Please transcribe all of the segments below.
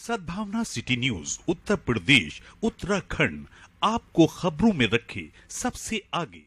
सद्भावना city news Uttar Pradesh Uttarakhand आपको खबरों में रखे सबसे आगे।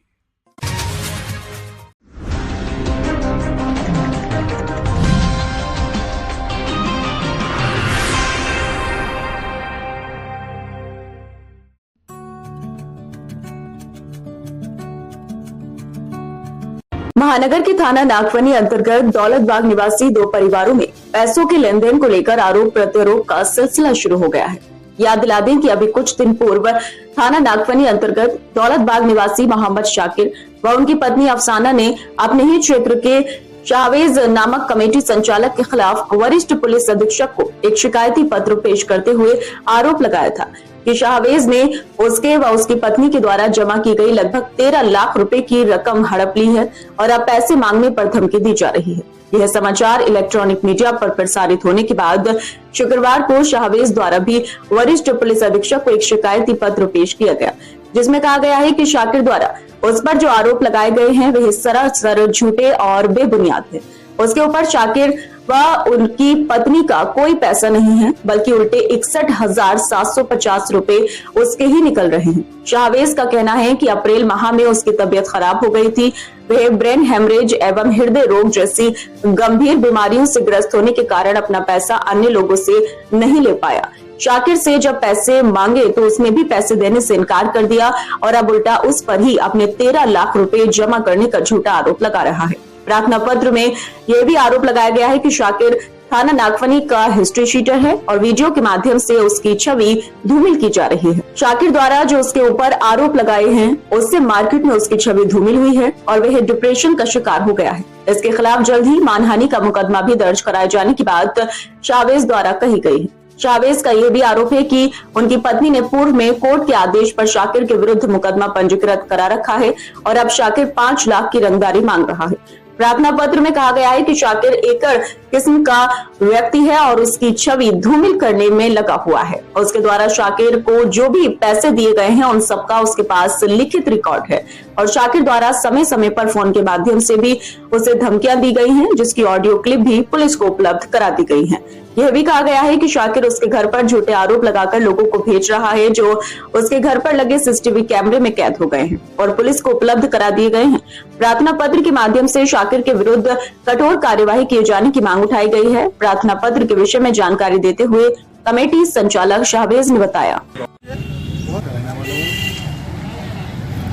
महानगर के थाना नागफनी अंतर्गत दौलतबाग निवासी दो परिवारों में पैसों के लेन देन को लेकर आरोप प्रत्यारोप का सिलसिला शुरू हो गया है। याद दिला दें कि अभी कुछ दिन पूर्व थाना नागफनी अंतर्गत दौलतबाग निवासी मोहम्मद शाकिर व उनकी पत्नी अफसाना ने अपने ही क्षेत्र के शाहवेज नामक कमेटी संचालक के खिलाफ वरिष्ठ पुलिस अधीक्षक को एक शिकायती पत्र पेश करते हुए आरोप लगाया था कि शाहवेज ने उसके व उसकी पत्नी के द्वारा जमा की गई लगभग 13 लाख रुपए की रकम हड़प ली है और अब पैसे मांगने पर धमकी दी जा रही है। यह समाचार इलेक्ट्रॉनिक मीडिया पर प्रसारित होने के बाद शुक्रवार को शाहवेज द्वारा भी वरिष्ठ पुलिस अधीक्षक को एक शिकायती पत्र पेश किया गया, जिसमें कहा गया है कि शाकिर द्वारा उस पर जो आरोप लगाए गए हैं वे सरासर झूठे और बेबुनियाद है। उसके ऊपर शाकिर व उनकी पत्नी का कोई पैसा नहीं है, बल्कि उल्टे 61,750 रुपए उसके ही निकल रहे हैं। शाहवेज का कहना है कि अप्रैल माह में उसकी तबीयत खराब हो गई थी। वह ब्रेन हेमरेज एवं हृदय रोग जैसी गंभीर बीमारियों से ग्रस्त होने के कारण अपना पैसा अन्य लोगों से नहीं ले पाया। शाकिर से जब पैसे मांगे तो उसने भी पैसे देने से इनकार कर दिया और अब उल्टा उस पर ही अपने 13 लाख रुपए जमा करने का झूठा आरोप लगा रहा है। प्रार्थना पत्र में यह भी आरोप लगाया गया है कि शाकिर थाना नागफनी का हिस्ट्री शीटर है और वीडियो के माध्यम से उसकी छवि धूमिल की जा रही है। शाकिर द्वारा जो उसके ऊपर आरोप लगाए हैं उससे मार्केट में उसकी छवि धूमिल हुई है और वह डिप्रेशन का शिकार हो गया है। इसके खिलाफ जल्द ही मानहानि का मुकदमा भी दर्ज कराए जाने की बात शाहवेज द्वारा कही गई है। शाहवेज का यह भी आरोप है कि उनकी पत्नी ने पूर्व में कोर्ट के आदेश पर शाकिर के विरुद्ध मुकदमा पंजीकृत करा रखा है और अब शाकिर 5 लाख की रंगदारी मांग रहा है। प्रार्थना पत्र में कहा गया है कि शाकिर एकड़ किस्म का व्यक्ति है और उसकी छवि धूमिल करने में लगा हुआ है। उसके द्वारा शाकिर को जो भी पैसे दिए गए हैं उन सबका उसके पास लिखित रिकॉर्ड है और शाकिर द्वारा समय समय पर फोन के माध्यम से भी उसे धमकियां दी गई हैं, जिसकी ऑडियो क्लिप भी पुलिस को उपलब्ध करा दी गई है। यह भी कहा गया है कि शाकिर उसके घर पर झूठे आरोप लगाकर लोगों को भेज रहा है, जो उसके घर पर लगे सीसीटीवी कैमरे में कैद हो गए हैं और पुलिस को उपलब्ध करा दिए गए हैं। प्रार्थना पत्र के माध्यम से शाकिर के विरुद्ध कठोर कार्यवाही किए जाने की मांग उठाई गई है। प्रार्थना पत्र के विषय में जानकारी देते हुए कमेटी संचालक शाहवेज ने बताया।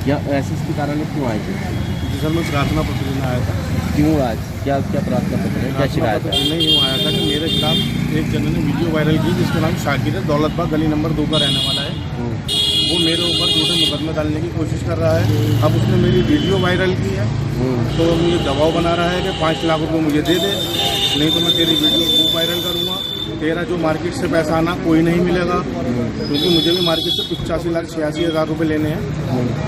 ऐसे कारण क्यों आए थे? सर मैं प्रार्थना पत्र लेने आया था। क्यों आज क्या प्रार्थना पत्र है? क्या शिकायत है? नहीं यूँ आया था कि मेरे खिलाफ एक जन ने वीडियो वायरल की जिसका नाम शाकिर है, दौलतबाग गली नंबर 2 का रहने वाला है। वो मेरे ऊपर झूठे मुकदमे डालने की कोशिश कर रहा है। अब उसने मेरी वीडियो वायरल की है तो मुझे दबाव बना रहा है कि 5 लाख रुपये मुझे दे दे, नहीं तो मैं तेरी वीडियो खूब वायरल करूँगा। तेरा जो मार्केट से पैसा आना कोई नहीं मिलेगा, क्योंकि मुझे भी मार्केट से 85,86,000 रुपये लेने हैं।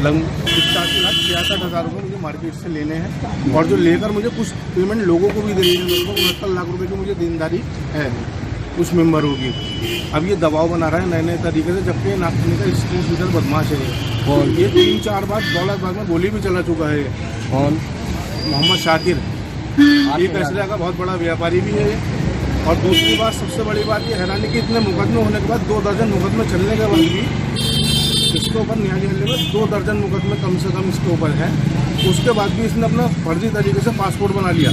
लगभग 85,66,000 रुपये मुझे मार्केट से लेने हैं और जो लेकर मुझे कुछ पेमेंट लोगों को भी देनी है। मेरे को 69 लाख रुपये की मुझे देनदारी है कुछ मेंबरों की। अब ये दबाव बना रहा है नए नए तरीके से, जबकि नागफनी का स्कूल लीडर बदमाश है और ये 3-4 बार दौलतबाग में गोली भी चला चुका है। कौन? मोहम्मद शाकिर। एक ऐसा का बहुत बड़ा व्यापारी भी है। और दूसरी बात, सबसे बड़ी बात ये हैरानी कि इतने मुकदमे होने के बाद 2 दर्जन मुकदमे चलने के बाद भी इसके ऊपर न्यायालय में 2 दर्जन मुकदमे कम से कम इसके ऊपर है। उसके बाद भी इसने अपना फर्जी तरीके से पासपोर्ट बना लिया।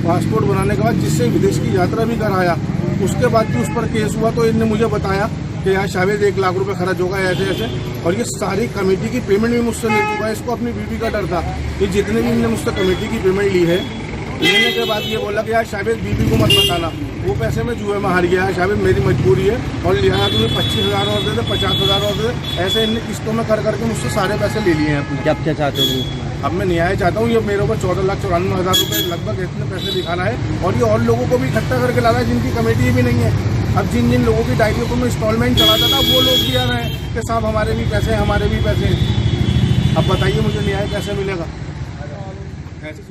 पासपोर्ट बनाने के बाद जिससे विदेश की यात्रा भी कराया, उसके बाद भी उस पर केस हुआ तो इनने मुझे बताया कि यार शायद 1 लाख रुपए खर्च होगा ऐसे ऐसे, और ये सारी कमेटी की पेमेंट भी मुझसे ले चुका है। इसको अपनी बीवी का डर था कि जितने भी इनने मुझसे कमेटी की पेमेंट ली है, लेने के बाद ये बोला कि यार शायद बीवी को मत बताना, वो पैसे में जुए में हार गया है, शायद मेरी मजबूरी है और लिहाजा तुम्हें 25,000 और दे दे, 50,000 और दे दे, ऐसे इनने किस्तों में कर करके मुझसे सारे पैसे ले लिए हैं अपने। क्या चाहते हो? अब मैं न्याय चाहता हूँ। ये मेरे ऊपर 14,94,000 रुपये लगभग इतने पैसे दिखाना है और ये और लोगों को भी इकट्ठा करके ला रहा है जिनकी कमेटी भी नहीं है। अब जिन जिन लोगों की डायरियों को मैं इंस्टॉलमेंट चलाता था वो लोग भी आ रहे हैं कि साहब हमारे भी पैसे हैं, हमारे भी पैसे हैं। अब बताइए मुझे न्याय कैसे मिलेगा? ऐसे